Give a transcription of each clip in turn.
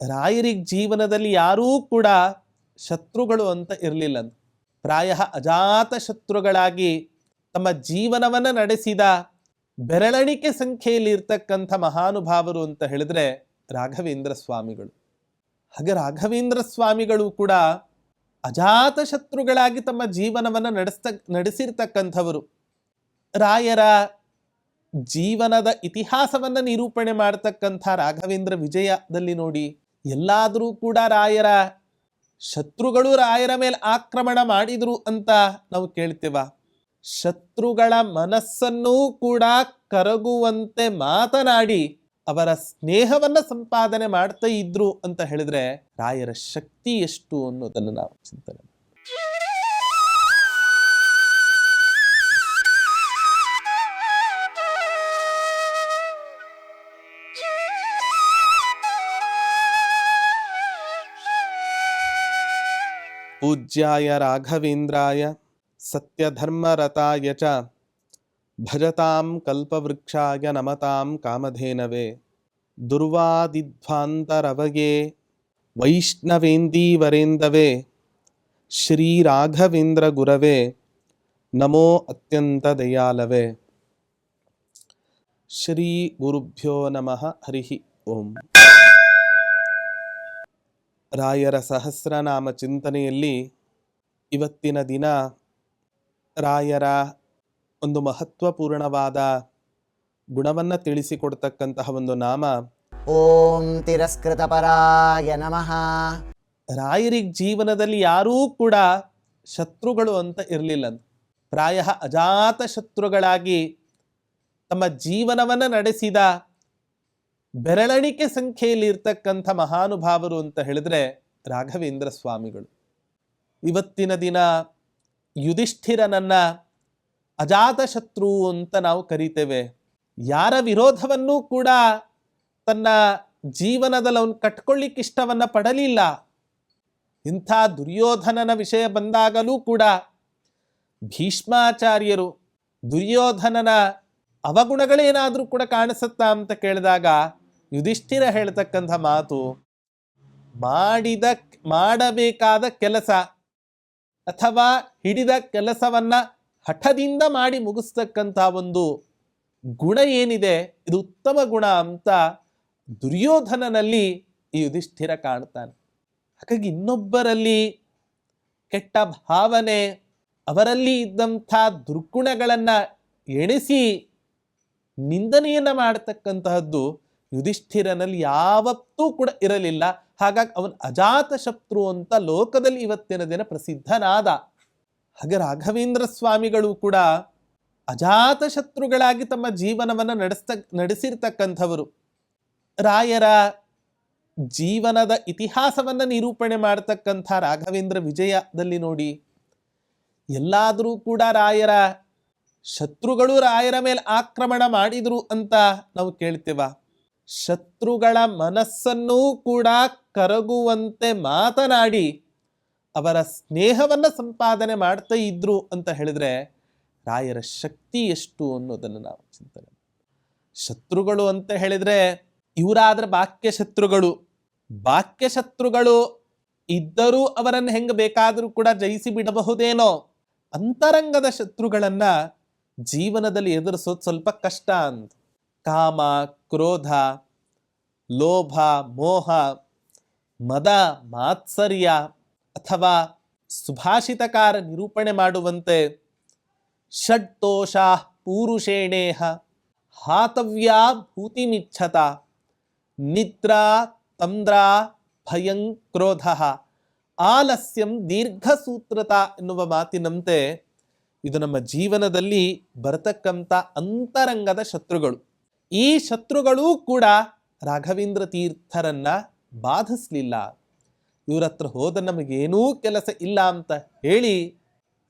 ರಾಯರಿಗೆ ಜೀವನದಲ್ಲಿ ಯಾರೂ ಕೂಡ ಶತ್ರುಗಳು ಅಂತ ಇರಲಿಲ್ಲ. ಪ್ರಾಯ ಅಜಾತ ಶತ್ರುಗಳಾಗಿ ತಮ್ಮ ಜೀವನವನ್ನು ನಡೆಸಿದ ಬೆರಳೆಣಿಕೆ ಸಂಖ್ಯೆಯಲ್ಲಿ ಇರ್ತಕ್ಕಂಥ ಮಹಾನುಭಾವರು ಅಂತ ಹೇಳಿದ್ರೆ ರಾಘವೇಂದ್ರ ಸ್ವಾಮಿಗಳು. ಹಾಗೆ ರಾಘವೇಂದ್ರ ಸ್ವಾಮಿಗಳು ಕೂಡ ಅಜಾತ ಶತ್ರುಗಳಾಗಿ ತಮ್ಮ ಜೀವನವನ್ನು ನಡೆಸಿರ್ತಕ್ಕಂಥವರು. ರಾಯರ ಜೀವನದ ಇತಿಹಾಸವನ್ನು ನಿರೂಪಣೆ ಮಾಡತಕ್ಕಂಥ ರಾಘವೇಂದ್ರ ವಿಜಯದಲ್ಲಿ ನೋಡಿ, ಎಲ್ಲಾದರೂ ಕೂಡ ರಾಯರ ಶತ್ರುಗಳು ರಾಯರ ಮೇಲೆ ಆಕ್ರಮಣ ಮಾಡಿದ್ರು ಅಂತ ನಾವು ಕೇಳ್ತೇವ. ಶತ್ರುಗಳ ಮನಸ್ಸನ್ನೂ ಕೂಡ ಕರಗುವಂತೆ ಮಾತನಾಡಿ ಅವರ ಸ್ನೇಹವನ್ನ ಸಂಪಾದನೆ ಮಾಡ್ತಾ ಇದ್ರು ಅಂತ ಹೇಳಿದ್ರೆ ರಾಯರ ಶಕ್ತಿ ಎಷ್ಟು ಅನ್ನೋದನ್ನು ನಾವು ಚಿಂತನೆ. ಪೂಜ್ಯಾಯ ರಾಘವೇಂದ್ರಾಯ ಸತ್ಯಧರ್ಮರತಾಯ ಚ ಭಜತಾಂ ಕಲ್ಪವೃಕ್ಷಾಯ ನಮತಾಂ ಕಾಮಧೇನವೇ ದುರ್ವಾದಿಧ್ವಾಂತರವಯೇ ವೈಷ್ಣವೇಂದೀವರೇಂದವೇ ಶ್ರೀರಾಘವೇಂದ್ರ ಗುರವೇ ನಮೋ ಅತ್ಯಂತ ದಯಾಲವೇ. ಶ್ರೀ ಗುರುಭ್ಯೋ ನಮಃ. ಹರಿ ಓಂ. ರಾಯರ ಸಹಸ್ರನಾಮ ಚಿಂತನೆಯಲ್ಲಿ ಇವತ್ತಿನ ದಿನ ರಾಯರ ಒಂದು ಮಹತ್ವಪೂರ್ಣವಾದ ಗುಣವನ್ನು ತಿಳಿಸಿಕೊಡ್ತಕ್ಕಂತಹ ಒಂದು ನಾಮ ಓಂ ತಿರಸ್ಕೃತ ಪರಾಯ ನಮಃ. ರಾಯರಿಗೆ ಜೀವನದಲ್ಲಿ ಯಾರೂ ಕೂಡ ಶತ್ರುಗಳು ಅಂತ ಇರಲಿಲ್ಲ. ಪ್ರಾಯ ಅಜಾತ ಶತ್ರುಗಳಾಗಿ ತಮ್ಮ ಜೀವನವನ್ನು ನಡೆಸಿದ ಬೆರಳೆಣಿಕೆ ಸಂಖ್ಯೆಯಲ್ಲಿ ಇರ್ತಕ್ಕಂಥ ಮಹಾನುಭಾವರು ಅಂತ ಹೇಳಿದ್ರೆ ರಾಘವೇಂದ್ರ ಸ್ವಾಮಿಗಳು. ಇವತ್ತಿನ ದಿನ ಯುಧಿಷ್ಠಿರನನ್ನ ಅಜಾತ ಶತ್ರು ಅಂತ ನಾವು ಕರಿತೇವೆ. ಯಾರ ವಿರೋಧವನ್ನೂ ಕೂಡ ತನ್ನ ಜೀವನದಲ್ಲಿ ಅವನು ಕಟ್ಕೊಳ್ಳಿಕ್ಕೆ ಇಷ್ಟವನ್ನ ಪಡಲಿಲ್ಲ. ಇಂಥ ದುರ್ಯೋಧನನ ವಿಷಯ ಬಂದಾಗಲೂ ಕೂಡ ಭೀಷ್ಮಾಚಾರ್ಯರು ದುರ್ಯೋಧನನ ಅವಗುಣಗಳೇನಾದರೂ ಕೂಡ ಕಾಣಿಸುತ್ತಾ ಅಂತ ಕೇಳಿದಾಗ ಯುಧಿಷ್ಠಿರ ಹೇಳ್ತಕ್ಕಂಥ ಮಾತು, ಮಾಡಬೇಕಾದ ಕೆಲಸ ಅಥವಾ ಹಿಡಿದ ಕೆಲಸವನ್ನ ಹಠದಿಂದ ಮಾಡಿ ಮುಗಿಸ್ತಕ್ಕಂಥ ಒಂದು ಗುಣ ಏನಿದೆ ಇದು ಉತ್ತಮ ಗುಣ ಅಂತ ದುರ್ಯೋಧನನಲ್ಲಿ ಈ ಯುಧಿಷ್ಠಿರ ಕಾಣ್ತಾನೆ. ಹಾಗಾಗಿ ಇನ್ನೊಬ್ಬರಲ್ಲಿ ಕೆಟ್ಟ ಭಾವನೆ, ಅವರಲ್ಲಿ ಇದ್ದಂಥ ದುರ್ಗುಣಗಳನ್ನು ಎಣಿಸಿ ನಿಂದನೆಯನ್ನ ಮಾಡತಕ್ಕಂತಹದ್ದು ಯುಧಿಷ್ಠಿರನಲ್ಲಿ ಯಾವತ್ತೂ ಕೂಡ ಇರಲಿಲ್ಲ. ಹಾಗಾಗಿ ಅವನು ಅಜಾತ ಶತ್ರು ಅಂತ ಲೋಕದಲ್ಲಿ ಇವತ್ತಿನ ದಿನ ಪ್ರಸಿದ್ಧನಾದ. ಹಾಗೆ ರಾಘವೇಂದ್ರ ಸ್ವಾಮಿಗಳು ಕೂಡ ಅಜಾತ ಶತ್ರುಗಳಾಗಿ ತಮ್ಮ ಜೀವನವನ್ನು ನಡೆಸಿರ್ತಕ್ಕಂಥವರು. ರಾಯರ ಜೀವನದ ಇತಿಹಾಸವನ್ನು ನಿರೂಪಣೆ ಮಾಡತಕ್ಕಂಥ ರಾಘವೇಂದ್ರ ವಿಜಯದಲ್ಲಿ ನೋಡಿ, ಎಲ್ಲಾದರೂ ಕೂಡ ರಾಯರ ಶತ್ರುಗಳು ರಾಯರ ಮೇಲೆ ಆಕ್ರಮಣ ಮಾಡಿದ್ರು ಅಂತ ನಾವು ಕೇಳ್ತೇವ. ಶತ್ರುಗಳ ಮನಸ್ಸನ್ನೂ ಕೂಡ ಕರಗುವಂತೆ ಮಾತನಾಡಿ ಅವರ ಸ್ನೇಹವನ್ನ ಸಂಪಾದನೆ ಮಾಡ್ತಾ ಇದ್ರು ಅಂತ ಹೇಳಿದ್ರೆ ರಾಯರ ಶಕ್ತಿ ಎಷ್ಟು ಅನ್ನೋದನ್ನು ನಾವು ಚಿಂತನೆ. ಶತ್ರುಗಳು ಅಂತ ಹೇಳಿದ್ರೆ ಇವರಾದ್ರೆ ಬಾಕ್ಯ ಶತ್ರುಗಳು ಇದ್ದರೂ ಅವರನ್ನು ಹೆಂಗ ಬೇಕಾದರೂ ಕೂಡ ಜಯಿಸಿ ಬಿಡಬಹುದೇನೋ. ಅಂತರಂಗದ ಶತ್ರುಗಳನ್ನ ಜೀವನದಲ್ಲಿ ಎದುರಿಸೋದು ಸ್ವಲ್ಪ ಕಷ್ಟ ಅಂತ. ಕಾಮ, ಕ್ರೋಧ, ಲೋಭ, ಮೋಹ, ಮದ, ಮಾತ್ಸರ್ಯ ಅಥವಾ ಸುಭಾಷಿತಕಾರ ನಿರೂಪಣೆ ಮಾಡುವಂತೆ ಷಡ್ದೋಷ ಪೂರುಷೇಣೇಹ ಹಾತವ್ಯಾ ಭೂತಿಮಿಚ್ಛತ ನಿದ್ರಾ ತಂದ್ರಾ ಭಯಂ ಕ್ರೋಧ ಆಲಸ್ಯಂ ದೀರ್ಘಸೂತ್ರತ ಎನ್ನುವ ಮಾತಿನಂತೆ ಇದು ನಮ್ಮ ಜೀವನದಲ್ಲಿ ಬರತಕ್ಕಂಥ ಅಂತರಂಗದ ಶತ್ರುಗಳು. ಈ ಶತ್ರುಗಳೂ ಕೂಡ ರಾಘವೇಂದ್ರ ತೀರ್ಥರನ್ನ ಬಾಧಿಸಲಿಲ್ಲ. ಇವ್ರ ಹತ್ರ ಹೋದ ನಮಗೇನೂ ಕೆಲಸ ಇಲ್ಲ ಅಂತ ಹೇಳಿ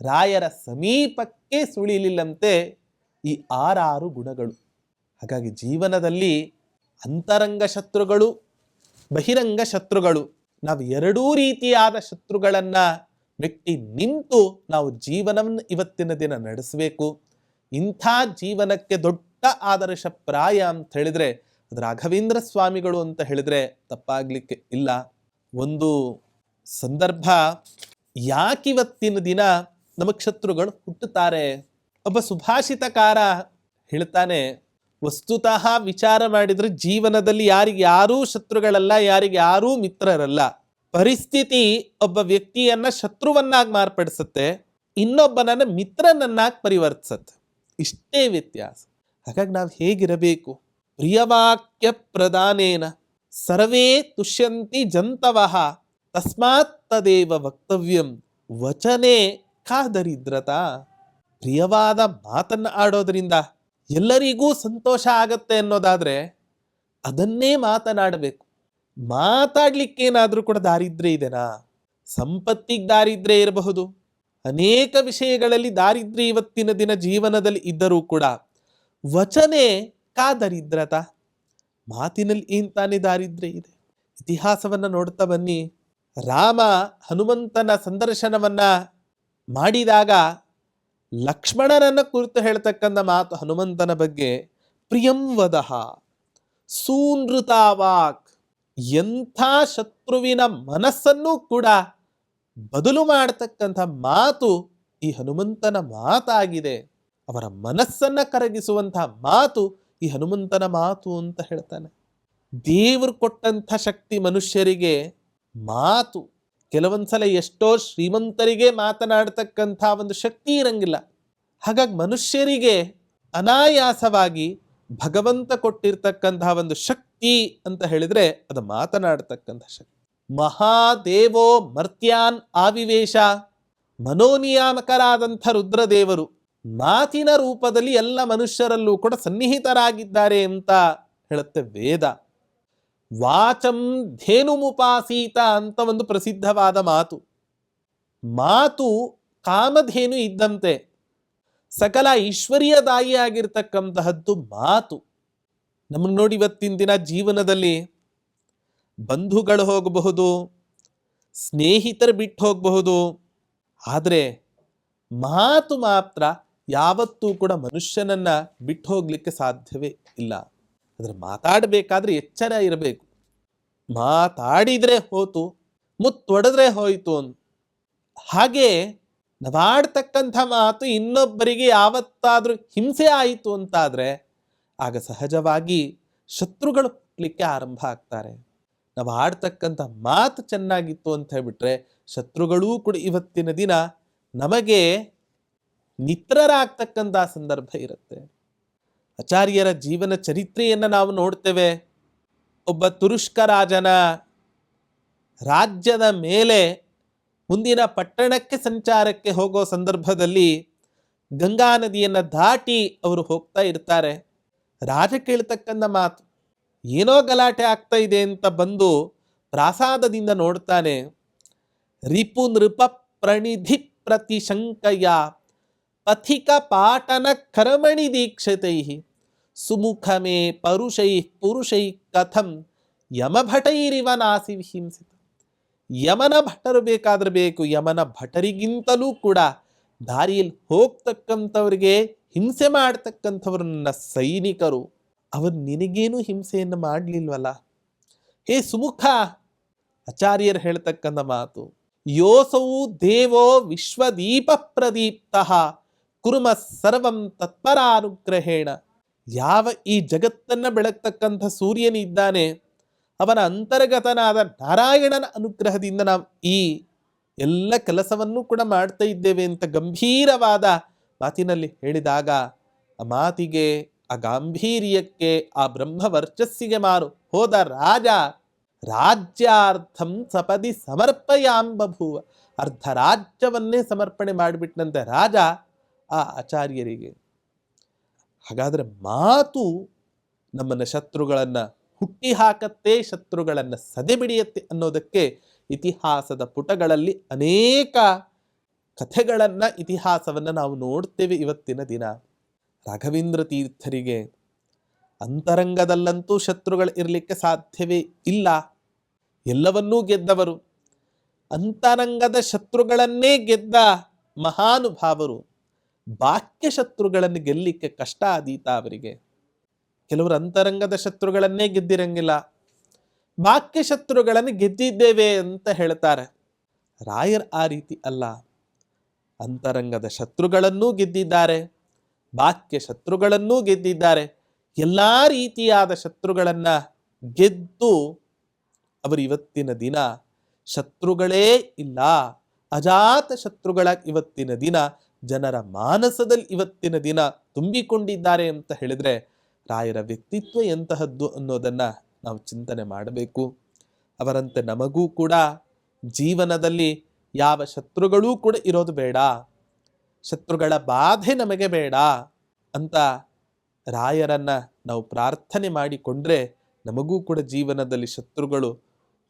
ರಾಯರ ಸಮೀಪಕ್ಕೆ ಸುಳಿಲಿಲ್ಲಂತೆ ಈ 6 ಗುಣಗಳು. ಹಾಗಾಗಿ ಜೀವನದಲ್ಲಿ ಅಂತರಂಗ ಶತ್ರುಗಳು, ಬಹಿರಂಗ ಶತ್ರುಗಳು, ನಾವು ಎರಡೂ ರೀತಿಯಾದ ಶತ್ರುಗಳನ್ನ ವ್ಯಕ್ತಿ ನಿಂತು ನಾವು ಜೀವನವನ್ನು ಇವತ್ತಿನ ದಿನ ನಡೆಸಬೇಕು. ಇಂಥ ಜೀವನಕ್ಕೆ ದೊಡ್ಡ ಆದರ್ಶ ಪ್ರಾಯ ಅಂತ ಹೇಳಿದ್ರೆ ಅದು ರಾಘವೇಂದ್ರ ಸ್ವಾಮಿಗಳು ಅಂತ ಹೇಳಿದ್ರೆ ತಪ್ಪಾಗ್ಲಿಕ್ಕೆ ಇಲ್ಲ. ಒಂದು ಸಂದರ್ಭ, ಯಾಕಿವತ್ತಿನ ದಿನ ನಮಗ್ ಶತ್ರುಗಳು ಹುಟ್ಟುತ್ತಾರೆ? ಒಬ್ಬ ಸುಭಾಷಿತಕಾರ ಹೇಳ್ತಾನೆ, ವಸ್ತುತಃ ವಿಚಾರ ಮಾಡಿದ್ರೆ ಜೀವನದಲ್ಲಿ ಯಾರಿಗೆ ಯಾರೂ ಶತ್ರುಗಳಲ್ಲ, ಯಾರಿಗೆ ಯಾರೂ ಮಿತ್ರರಲ್ಲ. ಪರಿಸ್ಥಿತಿ ಒಬ್ಬ ವ್ಯಕ್ತಿಯನ್ನ ಶತ್ರುವನ್ನಾಗಿ ಮಾರ್ಪಡಿಸುತ್ತೆ, ಇನ್ನೊಬ್ಬನನ್ನ ಮಿತ್ರನನ್ನಾಗಿ ಪರಿವರ್ತಿಸುತ್ತೆ. ಇಷ್ಟೇ ವ್ಯತ್ಯಾಸ. ಹಾಗಾಗಿ ನಾವು ಹೇಗಿರಬೇಕು? ಪ್ರಿಯವಾಕ್ಯ ಪ್ರದಾನೇನ ಸರ್ವೇ ತುಷ್ಯಂತಿ ಜಂತವಃ ತಸ್ಮಾತ್ ತದೇವ ವಕ್ತವ್ಯಂ ವಚನೆ ಕಾದರಿದ್ರತಾ. ಪ್ರಿಯವಾದ ಮಾತನ್ನ ಆಡೋದ್ರಿಂದ ಎಲ್ಲರಿಗೂ ಸಂತೋಷ ಆಗತ್ತೆ ಅನ್ನೋದಾದ್ರೆ ಅದನ್ನೇ ಮಾತನಾಡಬೇಕು. ಮಾತಾಡ್ಲಿಕ್ಕೇನಾದ್ರೂ ಕೂಡ ದಾರಿದ್ರ್ಯ ಇದೆನಾ? ಸಂಪತ್ತಿಗೆ ದಾರಿದ್ರ್ಯ ಇರಬಹುದು, ಅನೇಕ ವಿಷಯಗಳಲ್ಲಿ ದಾರಿದ್ರ್ಯ ಇವತ್ತಿನ ದಿನ ಜೀವನದಲ್ಲಿ ಇದ್ದರೂ ಕೂಡ ವಚನೆ ಕಾದರಿದ್ರತ, ಮಾತಿನಲ್ಲಿ ಏನ್ ತಾನೇ ದಾರಿದ್ರ್ಯ ಇದೆ? ಇತಿಹಾಸವನ್ನ ನೋಡ್ತಾ ಬನ್ನಿ. ರಾಮ ಹನುಮಂತನ ಸಂದರ್ಶನವನ್ನ ಮಾಡಿದಾಗ ಲಕ್ಷ್ಮಣನನ್ನ ಕುರಿತು ಹೇಳ್ತಕ್ಕಂಥ ಮಾತು ಹನುಮಂತನ ಬಗ್ಗೆ, ಪ್ರಿಯಂ ವದಹ ಸೂನೃತಾವಾಕ್. ಎಂಥ ಶತ್ರುವಿನ ಮನಸ್ಸನ್ನು ಕೂಡ ಬದಲು ಮಾಡತಕ್ಕಂಥ ಮಾತು ಈ ಹನುಮಂತನ ಮಾತಾಗಿದೆ. ಅವರ ಮನಸ್ಸನ್ನ ಕರಗಿಸುವಂತಹ ಮಾತು ಈ ಹನುಮಂತನ ಮಾತು ಅಂತ ಹೇಳ್ತಾನೆ. ದೇವರು ಕೊಟ್ಟಂಥ ಶಕ್ತಿ ಮನುಷ್ಯರಿಗೆ ಮಾತು. ಕೆಲವೊಂದ್ಸಲ ಎಷ್ಟೋ ಶ್ರೀಮಂತರಿಗೆ ಮಾತನಾಡ್ತಕ್ಕಂಥ ಒಂದು ಶಕ್ತಿ ಇರಂಗಿಲ್ಲ. ಹಾಗಾಗಿ ಮನುಷ್ಯರಿಗೆ ಅನಾಯಾಸವಾಗಿ ಭಗವಂತ ಕೊಟ್ಟಿರ್ತಕ್ಕಂತಹ ಒಂದು ಶಕ್ತಿ ಅಂತ ಹೇಳಿದ್ರೆ ಅದು ಮಾತನಾಡ್ತಕ್ಕಂಥ ಶಕ್ತಿ. ಮಹಾದೇವೋ ಮರ್ತ್ಯಾನ್ ಆವಿವೇಶ. ಮನೋನಿಯಾಮಕರಾದಂಥ ರುದ್ರದೇವರು ಮಾತಿನ ರೂಪದಲ್ಲಿ ಎಲ್ಲ ಮನುಷ್ಯರಲ್ಲೂ ಕೂಡ ಸನ್ನಿಹಿತರಾಗಿದ್ದಾರೆ ಅಂತ ಹೇಳುತ್ತೆ ವೇದ. ವಾಚಂ ಧೇನುಮುಪಾಸೀತ ಅಂತ ಒಂದು ಪ್ರಸಿದ್ಧವಾದ ಮಾತು. ಮಾತು ಕಾಮಧೇನು ಇದ್ದಂತೆ, ಸಕಲ ಐಶ್ವರ್ಯದಾಯಿಯಾಗಿರ್ತಕ್ಕಂತಹದ್ದು ಮಾತು. ನಮ್ಮನ್ನು ನೋಡಿ ಇವತ್ತಿನ ದಿನ ಜೀವನದಲ್ಲಿ ಬಂಧುಗಳು ಹೋಗಬಹುದು, ಸ್ನೇಹಿತರು ಬಿಟ್ಟು ಹೋಗಬಹುದು, ಆದರೆ ಮಾತು ಮಾತ್ರ ಯಾವತ್ತೂ ಕೂಡ ಮನುಷ್ಯನನ್ನ ಬಿಟ್ಟು ಹೋಗ್ಲಿಕ್ಕೆ ಸಾಧ್ಯವೇ ಇಲ್ಲ. ಆದರೆ ಮಾತಾಡಬೇಕಾದ್ರೆ ಎಚ್ಚರ ಇರಬೇಕು. ಮಾತಾಡಿದ್ರೆ ಹೋತು, ಮುತ್ತೊಡೆದ್ರೆ ಹೋಯ್ತು ಅಂತ. ಹಾಗೆ ನಾವಾಡ್ತಕ್ಕಂಥ ಮಾತು ಇನ್ನೊಬ್ಬರಿಗೆ ಯಾವತ್ತಾದ್ರೂ ಹಿಂಸೆ ಆಯಿತು ಅಂತಾದ್ರೆ ಆಗ ಸಹಜವಾಗಿ ಶತ್ರುಗಳು ಹುಟ್ಟಲಿಕ್ಕೆ ಆರಂಭ ಆಗ್ತಾರೆ. ನಾವು ಆಡ್ತಕ್ಕಂಥ ಮಾತು ಚೆನ್ನಾಗಿತ್ತು ಅಂತ ಹೇಳ್ಬಿಟ್ರೆ ಶತ್ರುಗಳೂ ಕೂಡ ಇವತ್ತಿನ ದಿನ ನಮಗೆ ಮಿತ್ರರಾಗ್ತಕ್ಕಂಥ ಸಂದರ್ಭ ಇರುತ್ತೆ. ಆಚಾರ್ಯರ ಜೀವನ ಚರಿತ್ರೆಯನ್ನು ನಾವು ನೋಡ್ತೇವೆ. ಒಬ್ಬ ತುರುಷ್ಕ ರಾಜನ ರಾಜ್ಯದ ಮೇಲೆ ಮುಂದಿನ ಪಟ್ಟಣಕ್ಕೆ ಸಂಚಾರಕ್ಕೆ ಹೋಗೋ ಸಂದರ್ಭದಲ್ಲಿ ಗಂಗಾ ನದಿಯನ್ನು ದಾಟಿ ಅವರು ಹೋಗ್ತಾ ಇರ್ತಾರೆ. ರಾಜ ಕೇಳ್ತಕ್ಕಂಥ ಮಾತು, ಏನೋ ಗಲಾಟೆ ಆಗ್ತಾ ಇದೆ ಅಂತ ಬಂದು ಪ್ರಾಸಾದದಿಂದ ನೋಡ್ತಾನೆ. ರಿಪು ನೃಪ ಪ್ರಣಿಧಿ ಪ್ರತಿಶಂಕಯ ಪಥಿಕ ಪಾಟನ ಕರ್ಮಣಿ ದೀಕ್ಷತೈ ಸುಮುಖಮೇ ಪರುಷೈ ಪುರುಷೈ ಕಥಂ ಯಮಭಟೈರಿವ ನಾಸಿ ಹಿಂಸಿತ. ಯಮನ ಭಟರು ಬೇಕಾದ್ರೆ ಬೇಕು, ಯಮನ ಭಟರಿಗಿಂತಲೂ ಕೂಡ ದಾರಿಯಲ್ಲಿ ಹೋಗ್ತಕ್ಕಂಥವ್ರಿಗೆ ಹಿಂಸೆ ಮಾಡ್ತಕ್ಕಂಥವ್ರು ನನ್ನ ಸೈನಿಕರು, ಅವರು ನಿನಗೇನು ಹಿಂಸೆಯನ್ನು ಮಾಡಲಿಲ್ವಲ್ಲ. ಹೇ ಸುಮುಖ, ಆಚಾರ್ಯರು ಹೇಳ್ತಕ್ಕಂಥ ಮಾತು, ಯೋಸೌ ದೇವೋ ವಿಶ್ವದೀಪ ಪ್ರದೀಪ್ತ ಕುರುಮ ಸರ್ವಂ ತತ್ಪರಾನುಗ್ರಹೇಣ. ಯಾವ ಈ ಜಗತ್ತನ್ನ ಬೆಳಗ್ತಕ್ಕಂಥ ಸೂರ್ಯನಿದ್ದಾನೆ, ಅವನ ಅಂತರ್ಗತನಾದ ನಾರಾಯಣನ ಅನುಗ್ರಹದಿಂದ ನಾವು ಈ ಎಲ್ಲ ಕೆಲಸವನ್ನು ಕೂಡ ಮಾಡ್ತಾ ಇದ್ದೇವೆ ಅಂತ ಗಂಭೀರವಾದ ಮಾತಿನಲ್ಲಿ ಹೇಳಿದಾಗ ಆ ಮಾತಿಗೆ, ಆ ಗಾಂಭೀರ್ಯಕ್ಕೆ, ಆ ಬ್ರಹ್ಮ ವರ್ಚಸ್ಸಿಗೆ ಮಾರು ಹೋದ ರಾಜ ರಾಜ್ಯಾರ್ಥಂ ಸಪದಿ ಸಮರ್ಪಯಾಂಬಭೂವ. ಅರ್ಧ ರಾಜ್ಯವನ್ನೇ ಸಮರ್ಪಣೆ ಮಾಡಿಬಿಟ್ಟಂತೆ ರಾಜ ಆ ಆಚಾರ್ಯರಿಗೆ. ಹಾಗಾದ್ರೆ ಮಾತು ನಮ್ಮನ್ನ ಶತ್ರುಗಳನ್ನ ಹುಟ್ಟಿ ಹಾಕತ್ತೆ, ಶತ್ರುಗಳನ್ನ ಸದೆಬಿಡಿಯತ್ತೆ ಅನ್ನೋದಕ್ಕೆ ಇತಿಹಾಸದ ಪುಟಗಳಲ್ಲಿ ಅನೇಕ ಕಥೆಗಳನ್ನ, ಇತಿಹಾಸವನ್ನ ನಾವು ನೋಡ್ತೇವೆ ಇವತ್ತಿನ ದಿನ. ರಾಘವೇಂದ್ರ ತೀರ್ಥರಿಗೆ ಅಂತರಂಗದಲ್ಲಂತೂ ಶತ್ರುಗಳು ಇರಲಿಕ್ಕೆ ಸಾಧ್ಯವೇ ಇಲ್ಲ. ಎಲ್ಲವನ್ನೂ ಗೆದ್ದವರು, ಅಂತರಂಗದ ಶತ್ರುಗಳನ್ನೇ ಗೆದ್ದ ಮಹಾನುಭಾವರು. ಬಾಹ್ಯ ಶತ್ರುಗಳನ್ನು ಗೆಲ್ಲಿಕ್ಕೆ ಕಷ್ಟ ಆದೀತ ಅವರಿಗೆ. ಕೆಲವರು ಅಂತರಂಗದ ಶತ್ರುಗಳನ್ನೇ ಗೆದ್ದಿರಂಗಿಲ್ಲ, ಬಾಹ್ಯ ಶತ್ರುಗಳನ್ನು ಗೆದ್ದಿದ್ದೇವೆ ಅಂತ ಹೇಳ್ತಾರೆ. ರಾಯರ್ ಆ ರೀತಿ ಅಲ್ಲ. ಅಂತರಂಗದ ಶತ್ರುಗಳನ್ನೂ ಗೆದ್ದಿದ್ದಾರೆ, ಬಾಹ್ಯ ಶತ್ರುಗಳನ್ನೂ ಗೆದ್ದಿದ್ದಾರೆ. ಎಲ್ಲ ರೀತಿಯಾದ ಶತ್ರುಗಳನ್ನ ಗೆದ್ದು ಅವರು ಇವತ್ತಿನ ದಿನ ಶತ್ರುಗಳೇ ಇಲ್ಲ, ಅಜಾತ ಶತ್ರುಗಳ ಇವತ್ತಿನ ದಿನ ಜನರ ಮಾನಸದಲ್ಲಿ ಇವತ್ತಿನ ದಿನ ತುಂಬಿಕೊಂಡಿದ್ದಾರೆ ಅಂತ ಹೇಳಿದ್ರೆ ರಾಯರ ವ್ಯಕ್ತಿತ್ವ ಎಂತಹದ್ದು ಅನ್ನೋದನ್ನ ನಾವು ಚಿಂತನೆ ಮಾಡಬೇಕು. ಅವರಂತೆ ನಮಗೂ ಕೂಡ ಜೀವನದಲ್ಲಿ ಯಾವ ಶತ್ರುಗಳೂ ಕೂಡ ಇರೋದು ಬೇಡ, ಶತ್ರುಗಳ ಬಾಧೆ ನಮಗೆ ಬೇಡ ಅಂತ ರಾಯರನ್ನ ನಾವು ಪ್ರಾರ್ಥನೆ ಮಾಡಿಕೊಂಡ್ರೆ ನಮಗೂ ಕೂಡ ಜೀವನದಲ್ಲಿ ಶತ್ರುಗಳು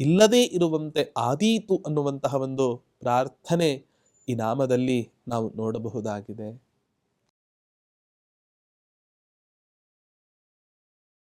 ಇಲ್ಲದೇ ಇರುವಂತೆ ಆದೀತು ಅನ್ನುವಂತಹ ಒಂದು ಪ್ರಾರ್ಥನೆ ಈ ನಾಮದಲ್ಲಿ ನಾವು ನೋಡಬಹುದಾಗಿದೆ.